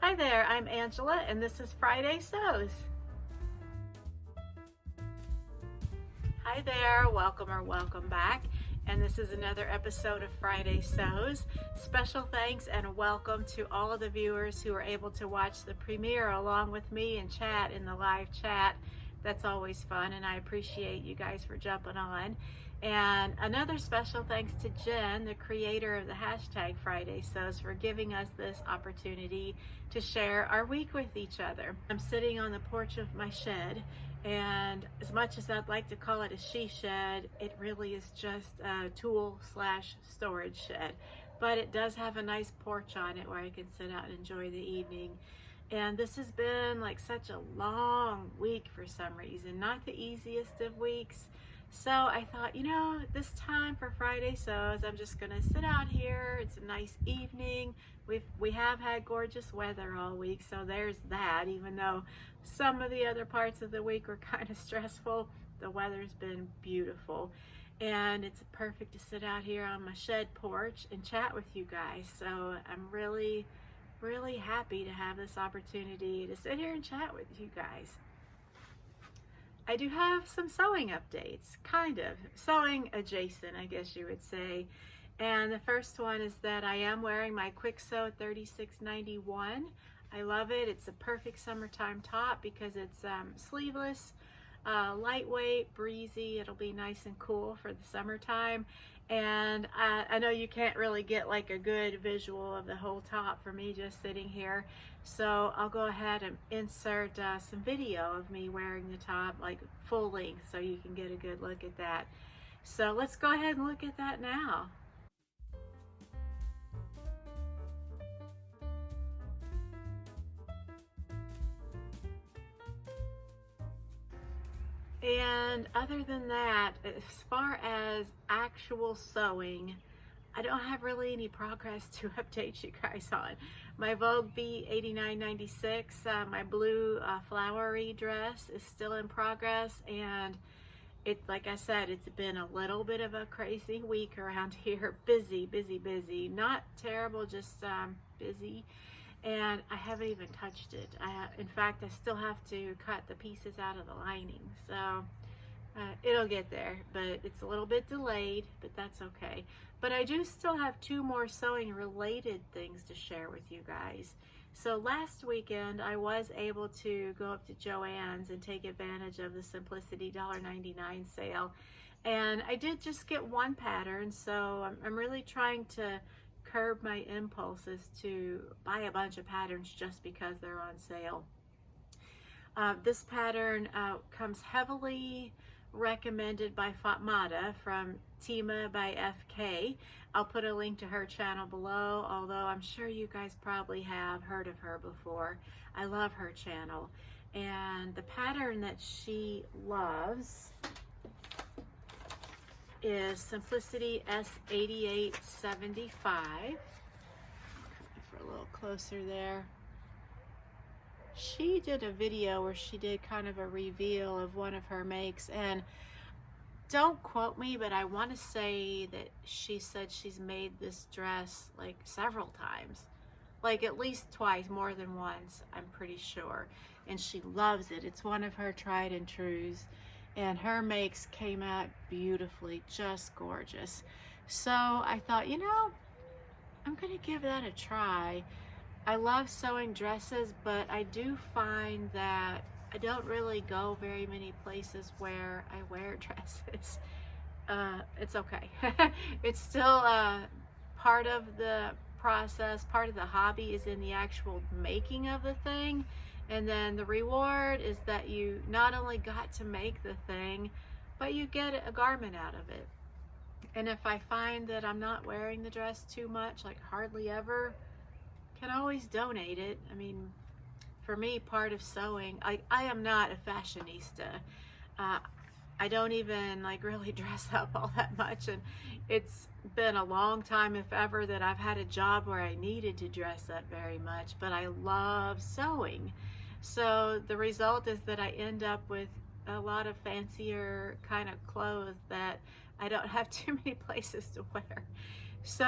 Hi there, I'm Angela and this is Friday Sews. Hi there, welcome or welcome back. And this is another episode of Friday Sews. Special thanks and welcome to all of the viewers who are able to watch the premiere along with me and chat in the live chat. That's always fun and I appreciate you guys for jumping on. And another special thanks to Jen, the creator of the hashtag Friday Sews, for giving us this opportunity to share our week with each other. I'm sitting on the porch of my shed, and as much as I'd like to call it a she shed, it really is just a tool slash storage shed. But it does have a nice porch on it where I can sit out and enjoy the evening. And this has been like such a long week for some reason, not the easiest of weeks. So I thought, you know, this time for Friday Sews, I'm just gonna sit out here. It's a nice evening. We have had gorgeous weather all week, so there's that. Even though some of the other parts of the week were kind of stressful, the weather's been beautiful. And it's perfect to sit out here on my shed porch and chat with you guys. So I'm really happy to have this opportunity to sit here and chat with you guys. I do have some sewing updates, kind of sewing adjacent, I guess you would say. And the first one is that I am wearing my Kwik Sew 3691. I love it. It's a perfect summertime top because it's sleeveless, lightweight, breezy. It'll be nice and cool for the summertime. And I know you can't really get like a good visual of the whole top for me just sitting here. So I'll go ahead and insert some video of me wearing the top, like full length, so you can get a good look at that. So let's go ahead and look at that now. And other than that, as far as actual sewing, I don't have really any progress to update you guys on. My Vogue V8996, my blue flowery dress is still in progress, and like I said, it's been a little bit of a crazy week around here. Busy. Not terrible, just busy. And I haven't even touched it. In fact, I still have to cut the pieces out of the lining. So it'll get there, but it's a little bit delayed, but that's okay. But I do still have two more sewing related things to share with you guys. So last weekend, I was able to go up to Joann's and take advantage of the Simplicity $1.99 sale. And I did just get one pattern, so I'm really trying to curb my impulses to buy a bunch of patterns just because they're on sale. This pattern comes heavily recommended by Fatmata from Tima by FK. I'll put a link to her channel below, although I'm sure you guys probably have heard of her before. I love her channel. And the pattern that she loves is Simplicity S8875. For a little closer there. She did a video where she did kind of a reveal of one of her makes, and don't quote me, but I want to say that she said she's made this dress like several times, like at least twice, more than once, I'm pretty sure, and she loves it. It's one of her tried and trues. And her makes came out beautifully, just gorgeous. So I thought, you know, I'm gonna give that a try. I love sewing dresses, but I do find that I don't really go very many places where I wear dresses. It's okay. It's still part of the process, part of the hobby is in the actual making of the thing. And then the reward is that you not only got to make the thing, but you get a garment out of it. And if I find that I'm not wearing the dress too much, like hardly ever, can always donate it. I mean, for me, part of sewing, I am not a fashionista. I don't even like really dress up all that much, and it's been a long time, if ever, that I've had a job where I needed to dress up very much, but I love sewing. So the result is that I end up with a lot of fancier kind of clothes that I don't have too many places to wear. So,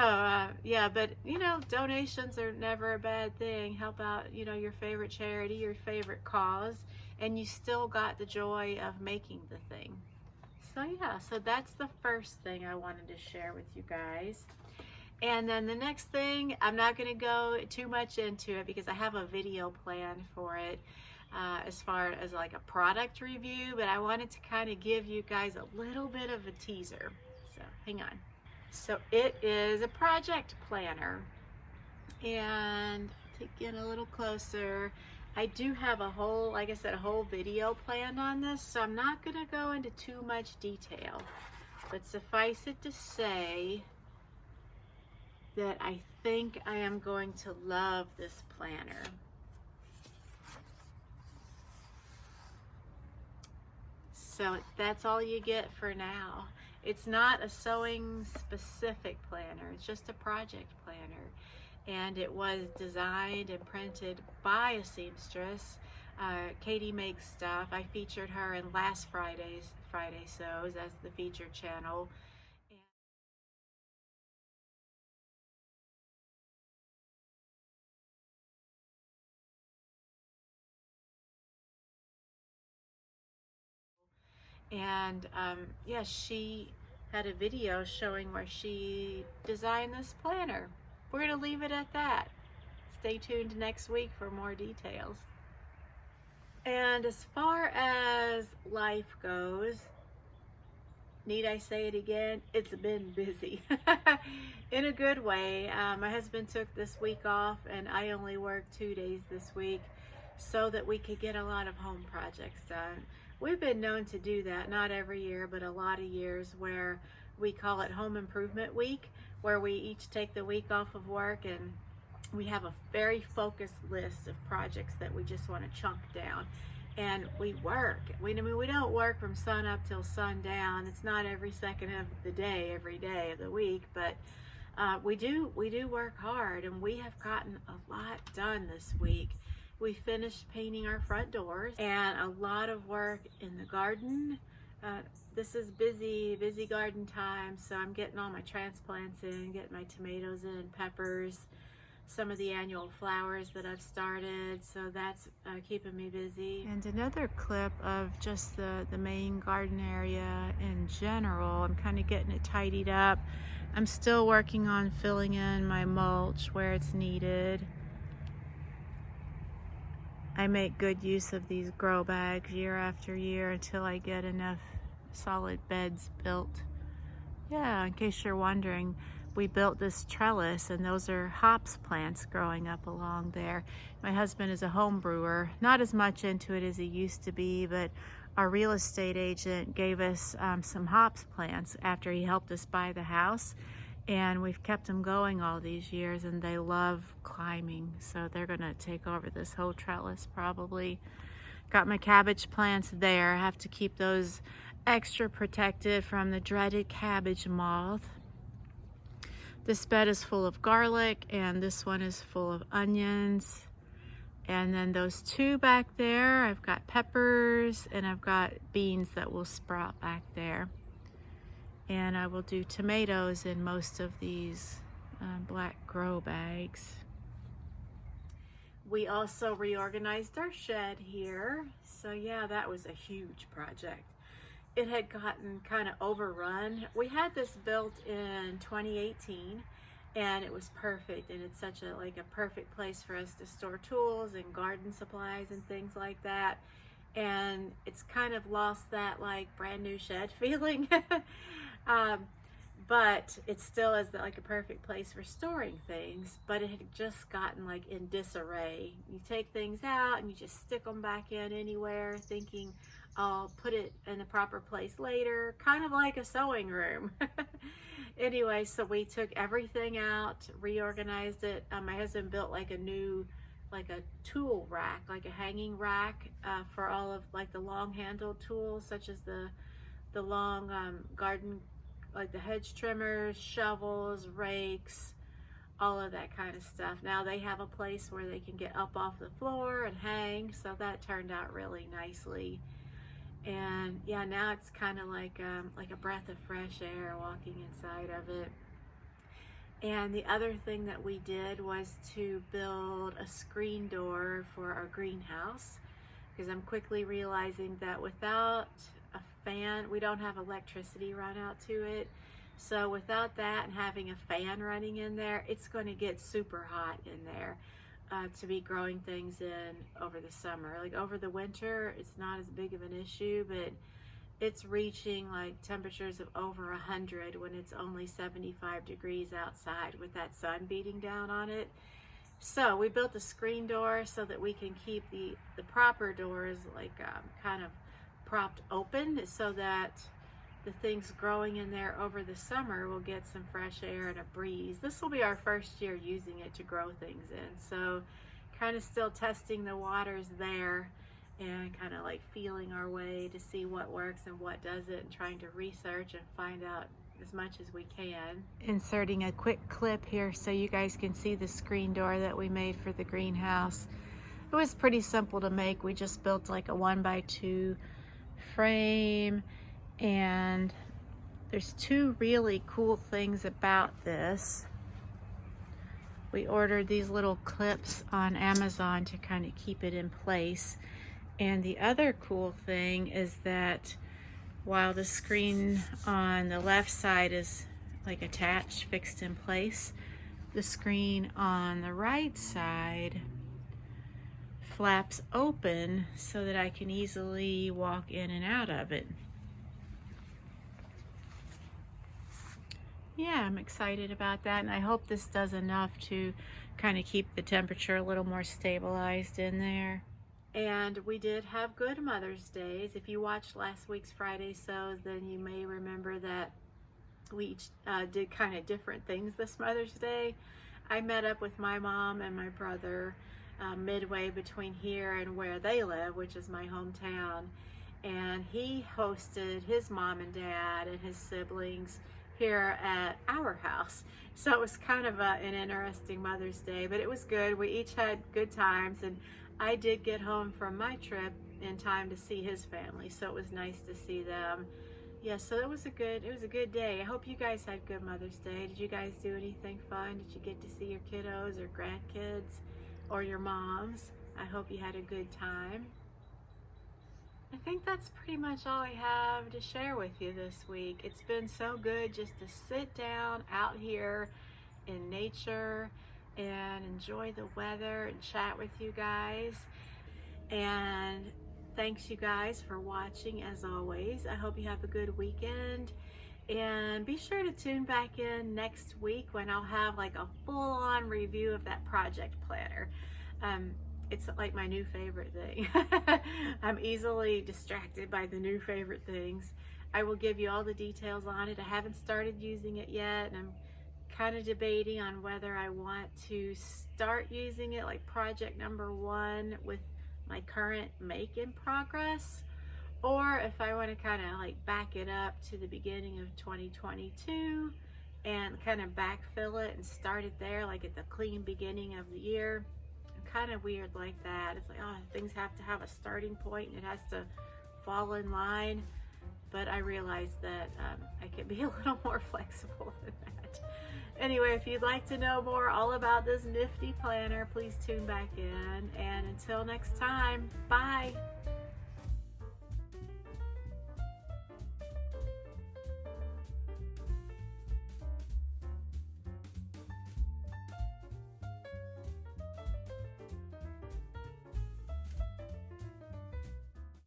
yeah, but you know, donations are never a bad thing. Help out, you know, your favorite charity, your favorite cause, and you still got the joy of making the thing. So, yeah, so that's the first thing I wanted to share with you guys. And then the next thing, I'm not going to go too much into it because I have a video planned for it as far as like a product review, but I wanted to kind of give you guys a little bit of a teaser. So, hang on. So it is a project planner, and to get a little closer, I do have a whole, like I said, a whole video planned on this, so I'm not going to go into too much detail, but suffice it to say that I think I am going to love this planner. So that's all you get for now. It's not a sewing specific planner, it's just a project planner. And it was designed and printed by a seamstress. Katie Makes Stuff. I featured her in last Friday Sews as the featured channel. And yeah, she had a video showing where she designed this planner. We're going to leave it at that. Stay tuned next week for more details. And as far as life goes, need I say it again? It's been busy in a good way. My husband took this week off, and I only worked 2 days this week so that we could get a lot of home projects done. We've been known to do that, not every year, but a lot of years, where we call it Home Improvement Week, where we each take the week off of work and we have a very focused list of projects that we just want to chunk down. And we work. I mean, we don't work from sun up till sundown. It's not every second of the day, every day of the week, but we do work hard, and we have gotten a lot done this week. We finished painting our front doors, and a lot of work in the garden. This is busy garden time, so I'm getting all my transplants in, getting my tomatoes in, peppers, some of the annual flowers that I've started, so that's keeping me busy. And another clip of just the main garden area in general. I'm kind of getting it tidied up. I'm still working on filling in my mulch where it's needed. I make good use of these grow bags year after year until I get enough solid beds built. Yeah, in case you're wondering, we built this trellis, and those are hops plants growing up along there. My husband is a home brewer, not as much into it as he used to be, but our real estate agent gave us some hops plants after he helped us buy the house, and we've kept them going all these years, and they love climbing, so they're gonna take over this whole trellis probably. Got my cabbage plants there. I have to keep those extra protected from the dreaded cabbage moth. This bed is full of garlic, and this one is full of onions. And then those two back there, I've got peppers, and I've got beans that will sprout back there. And I will do tomatoes in most of these black grow bags. We also reorganized our shed here. So yeah, that was a huge project. It had gotten kind of overrun. We had this built in 2018, and it was perfect, and it's such a perfect place for us to store tools and garden supplies and things like that. And it's kind of lost that like brand new shed feeling. But it still is like a perfect place for storing things, but it had just gotten like in disarray. You take things out and you just stick them back in anywhere, thinking I'll put it in the proper place later, kind of like a sewing room. Anyway, so we took everything out, reorganized it. My husband built like a new, like a tool rack, like a hanging rack for all of like the long handled tools, such as the long garden, like the hedge trimmers, shovels, rakes, all of that kind of stuff. Now they have a place where they can get up off the floor and hang, so that turned out really nicely. And yeah, now it's kind of like a breath of fresh air walking inside of it. And the other thing that we did was to build a screen door for our greenhouse, because I'm quickly realizing that without a fan, we don't have electricity run out to it. So without that and having a fan running in there, it's going to get super hot in there to be growing things in over the summer. Like over the winter, it's not as big of an issue, but it's reaching like temperatures of over 100 when it's only 75 degrees outside with that sun beating down on it. So we built a screen door so that we can keep the proper doors like kind of propped open, so that the things growing in there over the summer will get some fresh air and a breeze. This will be our first year using it to grow things in, so kind of still testing the waters there and kind of like feeling our way to see what works and what doesn't, and trying to research and find out as much as we can. Inserting a quick clip here so you guys can see the screen door that we made for the greenhouse. It was pretty simple to make. We just built like a 1x2 frame, and there's two really cool things about this. We ordered these little clips on Amazon to kind of keep it in place. And the other cool thing is that while the screen on the left side is like attached, fixed in place, the screen on the right side flaps open so that I can easily walk in and out of it. Yeah, I'm excited about that, and I hope this does enough to kind of keep the temperature a little more stabilized in there. And we did have good Mother's Days. If you watched last week's Friday Sews, then you may remember that we each did kind of different things this Mother's Day. I met up with my mom and my brother midway between here and where they live, which is my hometown. And he hosted his mom and dad and his siblings here at our house. So it was kind of an interesting Mother's Day, but it was good. We each had good times, and I did get home from my trip in time to see his family, so it was nice to see them. Yeah, so it was a good day. I hope you guys had good Mother's Day. Did you guys do anything fun? Did you get to see your kiddos or grandkids or your moms? I hope you had a good time. I think that's pretty much all I have to share with you this week. It's been so good just to sit down out here in nature and enjoy the weather and chat with you guys. And thanks you guys for watching as always. I hope you have a good weekend, and be sure to tune back in next week when I'll have like a full-on review of that project planner. It's like my new favorite thing. I'm easily distracted by the new favorite things. I will give you all the details on it. I haven't started using it yet, and I'm kind of debating on whether I want to start using it like project number 1 with my current make in progress, or if I want to kind of like back it up to the beginning of 2022 and kind of backfill it and start it there like at the clean beginning of the year. I'm kind of weird like that. It's like, oh, things have to have a starting point and it has to fall in line, but I realize that I can be a little more flexible than that. Anyway, if you'd like to know more all about this nifty planner, please tune back in. And until next time, bye.